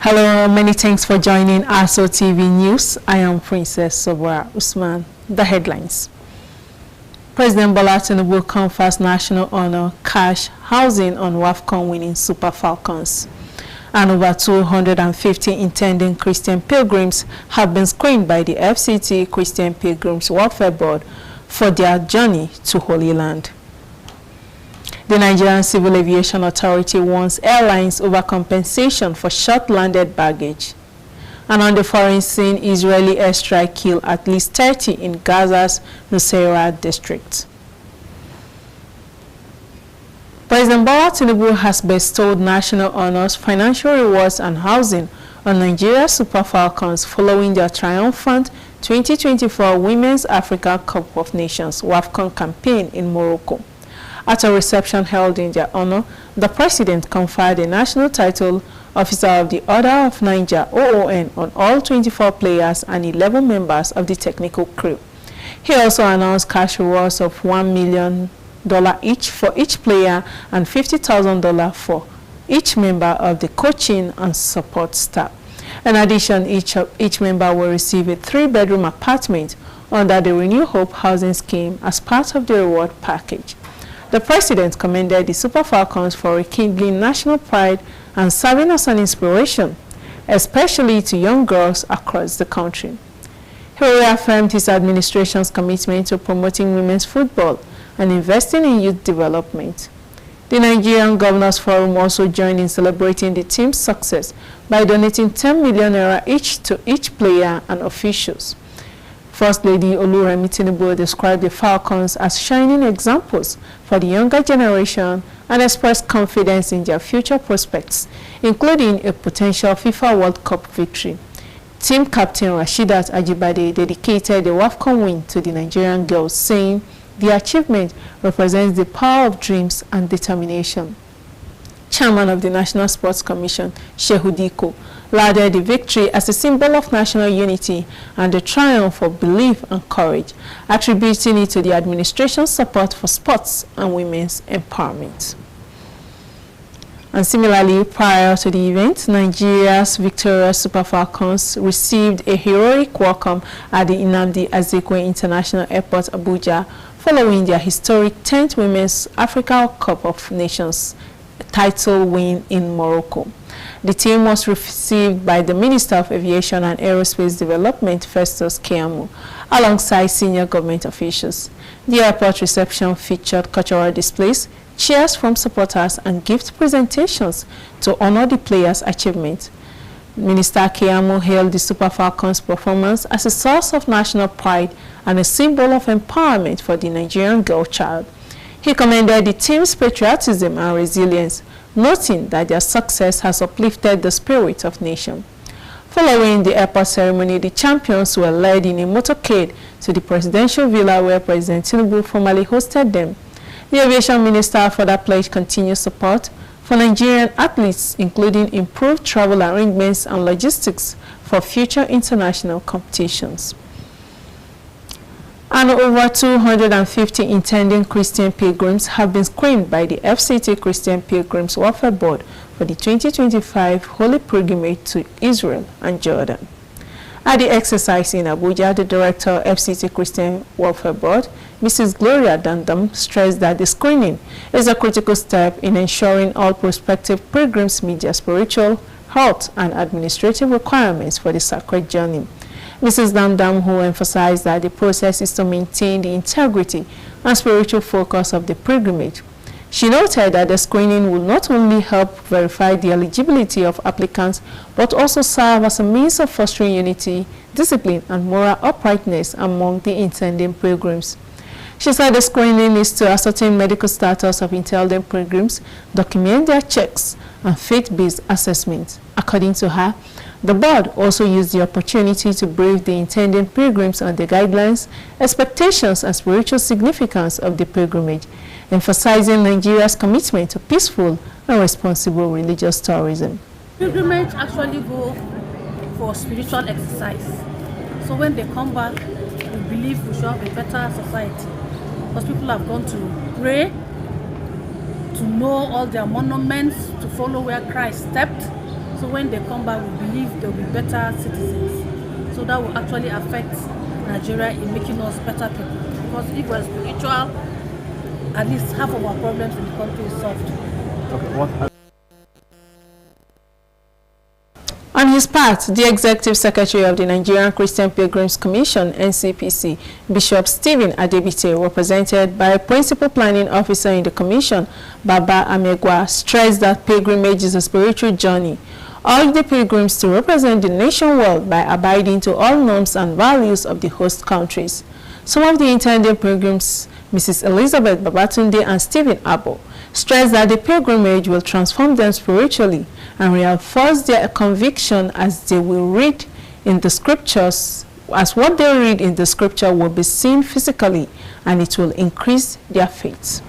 Hello, many thanks for joining ASO TV News. I am Princess Sobra Usman. The headlines. President Bola Tinubu confers national honor, cash, housing on WAFCON winning Super Falcons. And over 250 intending Christian pilgrims have been screened by the FCT Christian Pilgrims Welfare Board for their journey to Holy Land. The Nigerian Civil Aviation Authority warns airlines over compensation for short-landed baggage. And on the foreign scene, Israeli airstrike killed at least 30 in Gaza's Nusayrat district. President Bola Tinubu has bestowed national honors, financial rewards, and housing on Nigeria's Super Falcons following their triumphant 2024 Women's Africa Cup of Nations WAFCON campaign in Morocco. At a reception held in their honor, the president conferred a national title, Officer of the Order of Niger (OON), on all 24 players and 11 members of the technical crew. He also announced cash rewards of $1 million each for each player and $50,000 for each member of the coaching and support staff. In addition, each member will receive a 3-bedroom apartment under the Renew Hope housing scheme as part of the reward package. The president commended the Super Falcons for rekindling national pride and serving as an inspiration, especially to young girls across the country. He reaffirmed his administration's commitment to promoting women's football and investing in youth development. The Nigerian Governors Forum also joined in celebrating the team's success by donating 10 million naira each to each player and officials. First Lady Oluremi Tinubu described the Falcons as shining examples for the younger generation and expressed confidence in their future prospects, including a potential FIFA World Cup victory. Team captain Rashidat Ajibade dedicated the WAFCON win to the Nigerian girls, saying the achievement represents the power of dreams and determination. Chairman of the National Sports Commission, Shehu Diko, lauded the victory as a symbol of national unity and the triumph of belief and courage, attributing it to the administration's support for sports and women's empowerment. And similarly, prior to the event, Nigeria's victorious Super Falcons received a heroic welcome at the Nnamdi Azikiwe International Airport, Abuja, following their historic 10th Women's Africa Cup of Nations title win in Morocco. The team was received by the Minister of Aviation and Aerospace Development, Festus Keyamo, alongside senior government officials. The airport reception featured cultural displays, cheers from supporters, and gift presentations to honor the players' achievement. Minister Keyamo hailed the Super Falcons' performance as a source of national pride and a symbol of empowerment for the Nigerian girl child. He commended the team's patriotism and resilience, noting that their success has uplifted the spirit of nation. Following the airport ceremony, the champions were led in a motorcade to the presidential villa where President Tinubu formally hosted them. The aviation minister further pledged continued support for Nigerian athletes, including improved travel arrangements and logistics for future international competitions. And over 250 intending Christian pilgrims have been screened by the FCT Christian Pilgrims Welfare Board for the 2025 Holy Pilgrimage to Israel and Jordan. At the exercise in Abuja, the director of FCT Christian Welfare Board, Mrs. Gloria Dandam, stressed that the screening is a critical step in ensuring all prospective pilgrims meet their spiritual, health, and administrative requirements for the sacred journey. Mrs. Dandam, who emphasized that the process is to maintain the integrity and spiritual focus of the pilgrimage. She noted that the screening will not only help verify the eligibility of applicants, but also serve as a means of fostering unity, discipline, and moral uprightness among the intending pilgrims. She said the screening is to ascertain medical status of intending pilgrims, document their checks, and faith-based assessments. According to her, the board also used the opportunity to brief the intending pilgrims on the guidelines, expectations, and spiritual significance of the pilgrimage, emphasizing Nigeria's commitment to peaceful and responsible religious tourism. Pilgrimage actually go for spiritual exercise. So when they come back, we believe we should have a better society. Because people have gone to pray, to know all their monuments, to follow where Christ stepped. So when they come back, we believe they'll be better citizens. So that will actually affect Nigeria in making us better people. Because if we're spiritual, at least half of our problems in the country is solved. Okay, On his part, the Executive Secretary of the Nigerian Christian Pilgrims Commission, NCPC, Bishop Stephen Adebite, represented by a Principal Planning Officer in the Commission, Baba Amegwa, stressed that pilgrimage is a spiritual journey, urged the pilgrims to represent the nation well by abiding to all norms and values of the host countries. Some of the intended pilgrims, Mrs. Elizabeth Babatunde and Stephen Abo, stressed that the pilgrimage will transform them spiritually and reinforce their conviction as they will read in the scriptures, as what they read in the scripture will be seen physically, and it will increase their faith.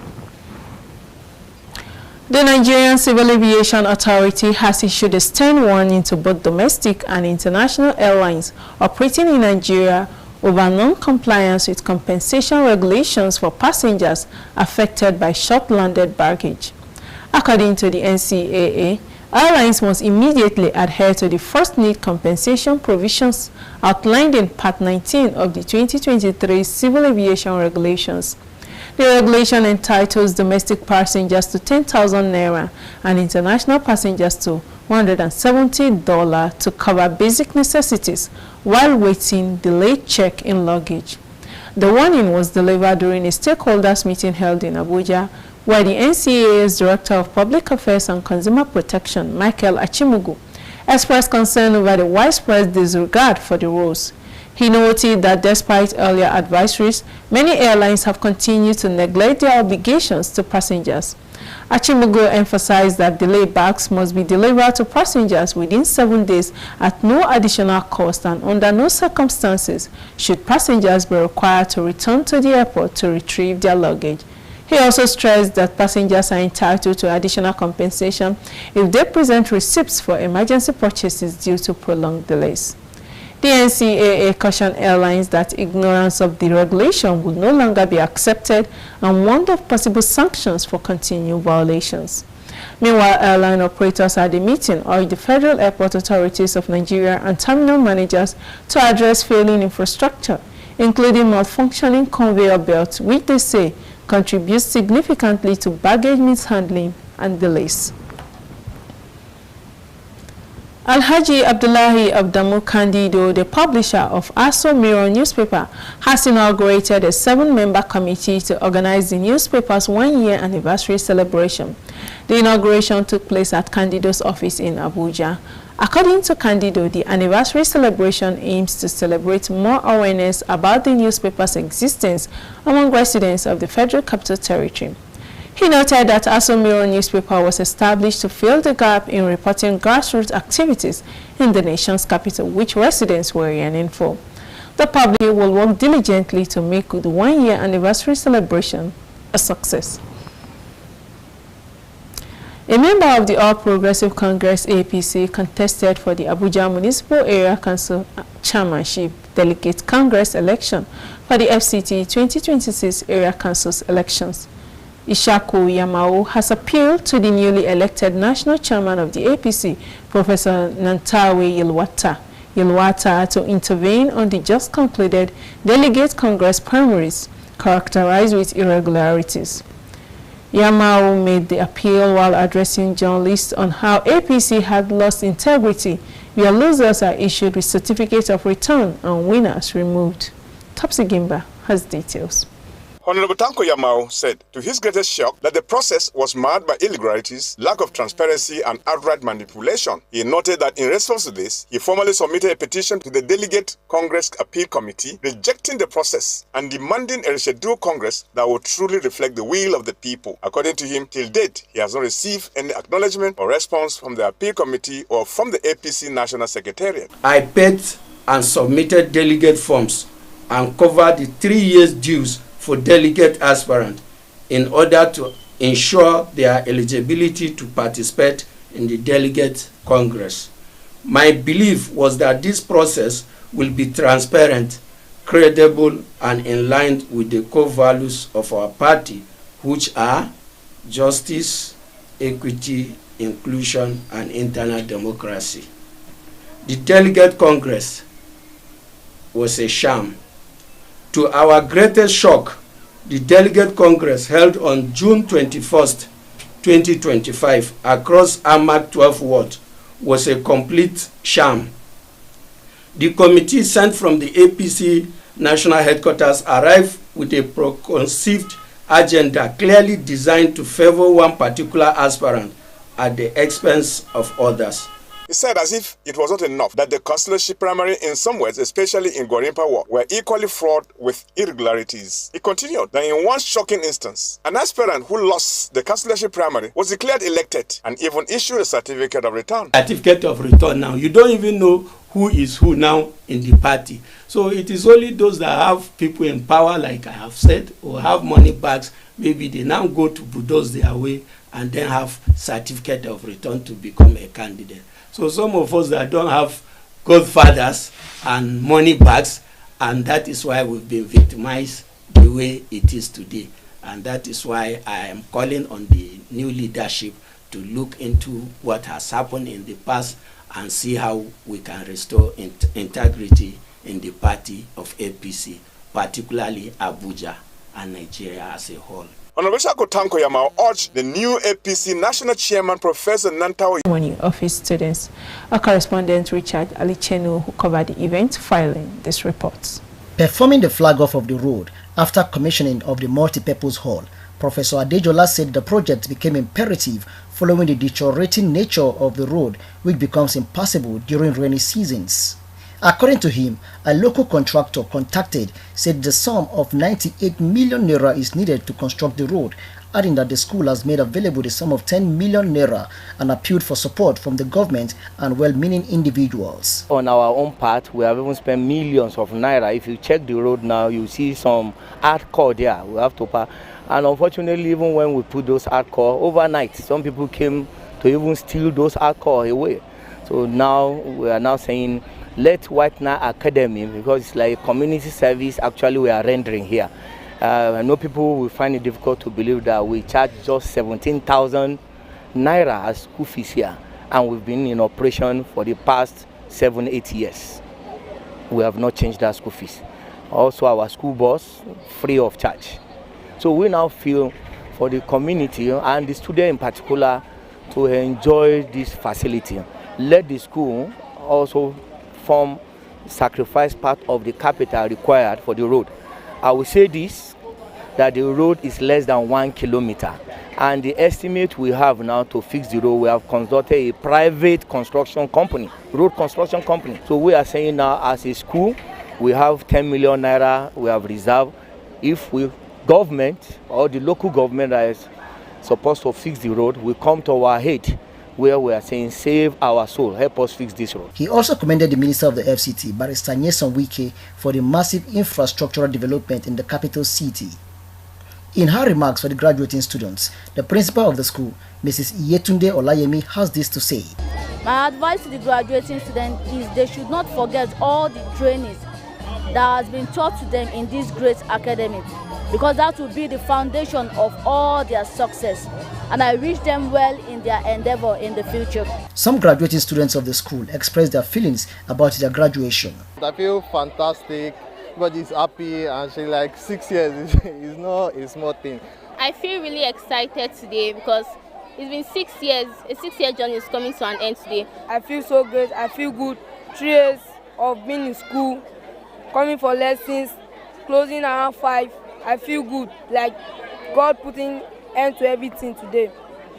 The Nigerian Civil Aviation Authority has issued a stern warning to both domestic and international airlines operating in Nigeria over non-compliance with compensation regulations for passengers affected by short-landed baggage. According to the NCAA, airlines must immediately adhere to the first need compensation provisions outlined in Part 19 of the 2023 Civil Aviation Regulations. The regulation entitles domestic passengers to 10,000 naira and international passengers to $170 to cover basic necessities while waiting delayed check-in luggage. The warning was delivered during a stakeholders meeting held in Abuja, where the NCAA's Director of Public Affairs and Consumer Protection, Michael Achimugu, expressed concern over the widespread disregard for the rules. He noted that despite earlier advisories, many airlines have continued to neglect their obligations to passengers. Achimugu emphasized that delayed bags must be delivered to passengers within 7 days at no additional cost, and under no circumstances should passengers be required to return to the airport to retrieve their luggage. He also stressed that passengers are entitled to additional compensation if they present receipts for emergency purchases due to prolonged delays. The NCAA cautioned airlines that ignorance of the regulation would no longer be accepted and warned of possible sanctions for continued violations. Meanwhile, airline operators at the meeting urged the Federal Airport Authorities of Nigeria and terminal managers to address failing infrastructure, including malfunctioning conveyor belts, which they say contributes significantly to baggage mishandling and delays. Alhaji Abdullahi Abdamu Kandido, the publisher of Aso Mirror newspaper, has inaugurated a 7-member committee to organize the newspaper's 1-year anniversary celebration. The inauguration took place at Kandido's office in Abuja. According to Kandido, the anniversary celebration aims to celebrate more awareness about the newspaper's existence among residents of the Federal Capital Territory. He noted that Aso Mirror newspaper was established to fill the gap in reporting grassroots activities in the nation's capital, which residents were yearning for. The public will work diligently to make the 1-year anniversary celebration a success. A member of the All Progressive Congress APC contested for the Abuja Municipal Area Council Chairmanship Delegate Congress election for the FCT 2026 Area Councils elections. Ishaku Yamao has appealed to the newly elected national chairman of the APC, Professor Nantawe Yilwata, to intervene on the just concluded Delegate Congress primaries characterized with irregularities. Yamao made the appeal while addressing journalists on how APC had lost integrity, where losers are issued with certificates of return and winners removed. Topsy Gimba has details. Honorable Tanko Yamao said, to his greatest shock, that the process was marred by irregularities, lack of transparency, and outright manipulation. He noted that in response to this, he formally submitted a petition to the Delegate Congress Appeal Committee, rejecting the process and demanding a rescheduled Congress that would truly reflect the will of the people. According to him, till date, he has not received any acknowledgement or response from the Appeal Committee or from the APC National Secretariat. I paid and submitted delegate forms and covered the 3 years dues for delegate aspirants in order to ensure their eligibility to participate in the delegate congress. My belief was that this process will be transparent, credible, and in line with the core values of our party, which are justice, equity, inclusion, and internal democracy. The Delegate Congress was a sham. To our greatest shock, the Delegate Congress held on June 21st, 2025 across Amak 12 Ward was a complete sham. The committee sent from the APC national headquarters arrived with a preconceived agenda clearly designed to favor one particular aspirant at the expense of others. He said as if it was not enough that the consulship primary in some ways, especially in Gwarinpa Ward, were equally fraught with irregularities. He continued that in one shocking instance, an aspirant who lost the consulship primary was declared elected and even issued a certificate of return. Certificate of return now. You don't even know who is who now in the party. So it is only those that have people in power, like I have said, or have money bags, maybe they now go to bulldoze their way and then have certificate of return to become a candidate. So some of us that don't have godfathers and money bags, and that is why we've been victimized the way it is today. And that is why I am calling on the new leadership to look into what has happened in the past and see how we can restore integrity in the party of APC, particularly Abuja and Nigeria as a whole. Honorable Shako Tanko Yamao urged the new APC National Chairman, Professor Nantawo of his students. Our correspondent Richard Alichenu, who covered the event, filing this report. Performing the flag off of the road after commissioning of the multi-purpose hall, Professor Adejola said the project became imperative following the deteriorating nature of the road, which becomes impassable during rainy seasons. According to him, a local contractor contacted said the sum of 98 million naira is needed to construct the road, adding that the school has made available the sum of 10 million naira and appealed for support from the government and well-meaning individuals. On our own part, we have even spent millions of naira. If you check the road now, you see some hardcore there. We have to pay. And unfortunately, even when we put those hardcore overnight, some people came to even steal those hardcore away. So now we are now saying, let White Nile Academy, because it's like community service actually we are rendering here. I know people will find it difficult to believe that we charge just 17,000 naira as school fees here, and we've been in operation for the past 7-8 years. We have not changed our school fees. Also our school bus, free of charge. So we now feel for the community and the student in particular to enjoy this facility. Let the school also sacrifice part of the capital required for the road. I will say this, that the road is less than 1 kilometer, and the estimate we have now to fix the road, we have consulted a private construction company, road construction company. So we are saying now as a school, we have 10 million naira we have reserved. If we government or the local government that is supposed to fix the road will come to our aid, where we are saying, save our soul, help us fix this road. He also commended the Minister of the FCT, Barrister Nyesom Wike, for the massive infrastructural development in the capital city. In her remarks for the graduating students, the principal of the school, Mrs. Iyetunde Olayemi, has this to say. My advice to the graduating students is they should not forget all the trainings that has been taught to them in this great academy, because that will be the foundation of all their success. And I wish them well in their endeavor in the future. Some graduating students of the school expressed their feelings about their graduation. I feel fantastic. Everybody's happy, and she's like 6 years is not a small thing. I feel really excited today because it's been 6 years. A 6-year journey is coming to an end today. I feel so great. I feel good. 3 years of being in school, coming for lessons, closing around 5. I feel good. Like God putting end to everything today.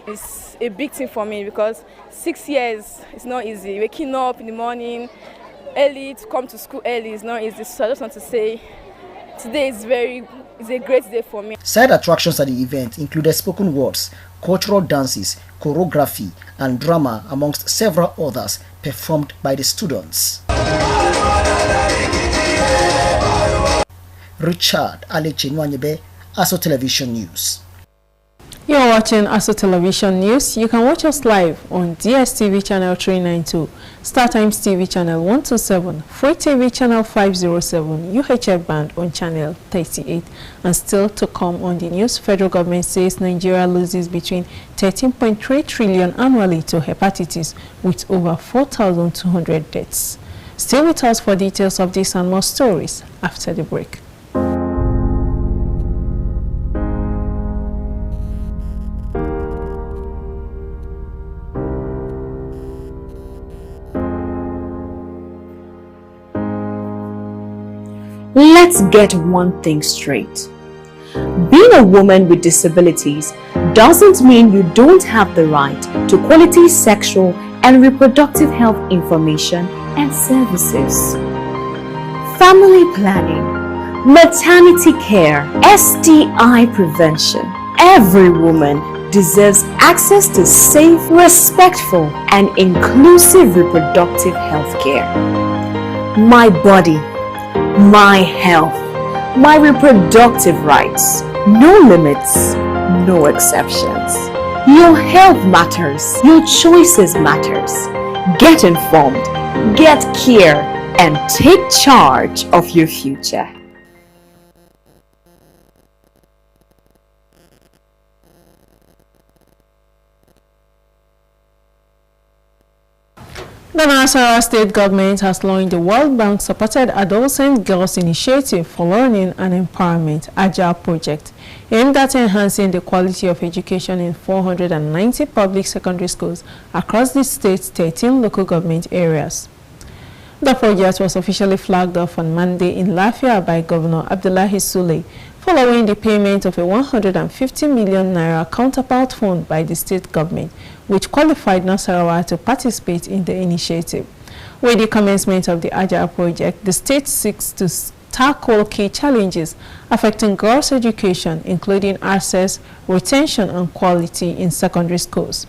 It's a big thing for me because 6 years is not easy. Waking up in the morning early to come to school early is not easy. So I just want to say today is a great day for me. Side attractions at the event included spoken words, cultural dances, choreography, and drama, amongst several others performed by the students. Richard Alechenwanyebe, ASO Television News. You're watching ASO Television News. You can watch us live on DSTV channel 392, StarTimes TV channel 127, Free TV channel 507, UHF band on channel 38. And still to come on the news, federal government says Nigeria loses between 13.3 trillion annually to hepatitis with over 4,200 deaths. Stay with us for details of this and more stories after the break. Let's get one thing straight. Being a woman with disabilities doesn't mean you don't have the right to quality sexual and reproductive health information and services. Family planning, maternity care, STI prevention. Every woman deserves access to safe, respectful, and inclusive reproductive health care. My body, my health, my reproductive rights, no limits, no exceptions. Your health matters, your choices matters. Get informed, get care, and take charge of your future. The Nasarawa state government has launched the World Bank-supported Adolescent Girls Initiative for Learning and Empowerment Agile project, aimed at enhancing the quality of education in 490 public secondary schools across the state's 13 local government areas. The project was officially flagged off on Monday in Lafia by Governor Abdullahi Sule, following the payment of a 150 million naira counterpart fund by the state government, which qualified Nasarawa to participate in the initiative. With the commencement of the Agile project, the state seeks to tackle key challenges affecting girls' education, including access, retention, and quality in secondary schools.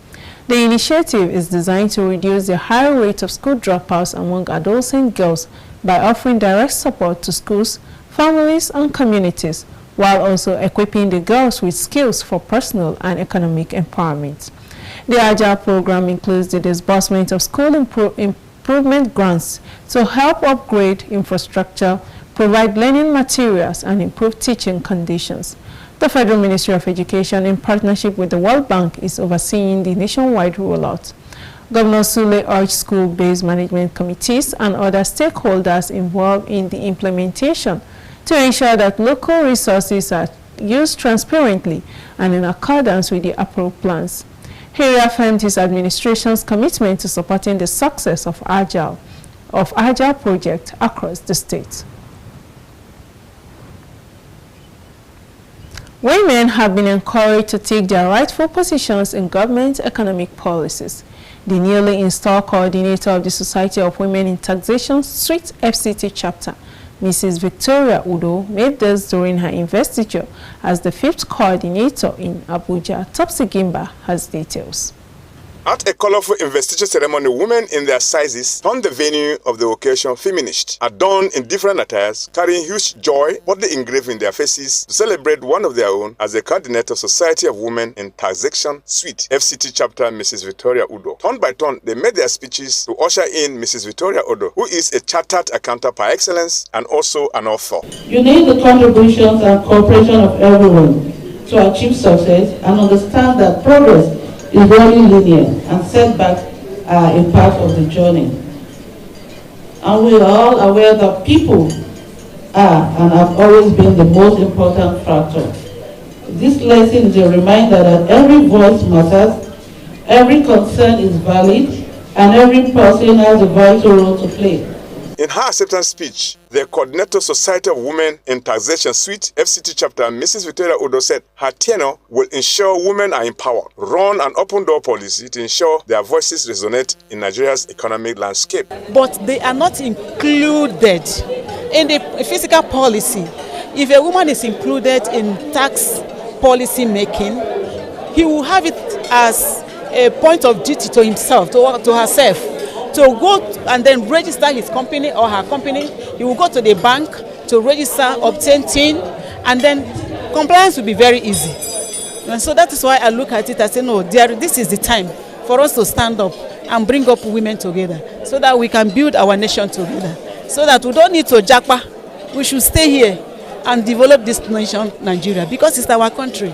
The initiative is designed to reduce the high rate of school dropouts among adolescent girls by offering direct support to schools, families, and communities, while also equipping the girls with skills for personal and economic empowerment. The Agile program includes the disbursement of school improvement grants to help upgrade infrastructure, provide learning materials, and improve teaching conditions. The Federal Ministry of Education, in partnership with the World Bank, is overseeing the nationwide rollout. Governor Sule urged school-based management committees and other stakeholders involved in the implementation to ensure that local resources are used transparently and in accordance with the approved plans. He reaffirmed his administration's commitment to supporting the success of Agile project across the state. Women have been encouraged to take their rightful positions in government economic policies. The newly installed coordinator of the Society of Women in Taxation Street FCT chapter, Mrs. Victoria Udo, made this during her investiture as the 5th coordinator in Abuja. Topsy Gimba has details. At a colorful investiture ceremony, women in their sizes turned the venue of the occasion feminist, adorned in different attires, carrying huge joy, boldly engraved in their faces, to celebrate one of their own as the coordinator of Society of Women in Taxation Suite, FCT chapter, Mrs. Victoria Udo. Turn by turn, they made their speeches to usher in Mrs. Victoria Udo, who is a chartered accountant par excellence and also an author. You need the contributions and cooperation of everyone to achieve success and understand that progress is very linear and setbacks are a part of the journey. And we are all aware that people are and have always been the most important factor. This lesson is a reminder that every voice matters, every concern is valid, and every person has a vital role to play. In her acceptance speech, the coordinator Society of Women in Taxation Suite, FCT chapter, Mrs. Victoria Udo said her tenure will ensure women are empowered, run an open-door policy to ensure their voices resonate in Nigeria's economic landscape. But they are not included in the fiscal policy. If a woman is included in tax policy making, he will have it as a point of duty to himself, to herself, to go and then register his company or her company. He will go to the bank to register, obtain TIN, and then compliance will be very easy. And so that is why I look at it and say, no, this is the time for us to stand up and bring up women together so that we can build our nation together. So that we don't need to japa. We should stay here and develop this nation, Nigeria, because it's our country.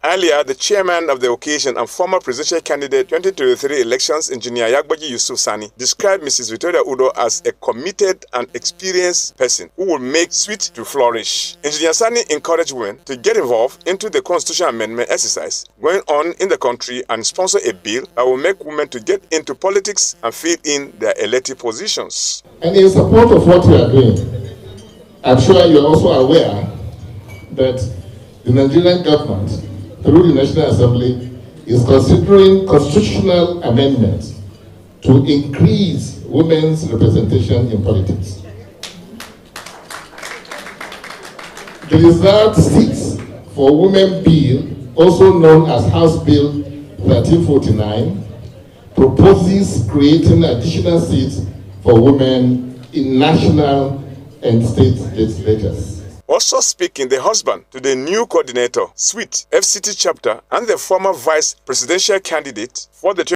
Earlier, the chairman of the occasion and former presidential candidate 2023 elections, Engineer Yagbaji Yusuf Sani, described Mrs. Victoria Udo as a committed and experienced person who will make SWEET to flourish. Engineer Sani encouraged women to get involved into the constitutional amendment exercise going on in the country and sponsor a bill that will make women to get into politics and fill in their elected positions. And in support of what we are doing, I'm sure you are also aware that the Nigerian government, through the National Assembly, is considering constitutional amendments to increase women's representation in politics. The Reserved Seats for Women Bill, also known as House Bill 1349, proposes creating additional seats for women in national and state legislatures. Also speaking, the husband to the new coordinator, SWEET FCT chapter, and the former vice presidential candidate for the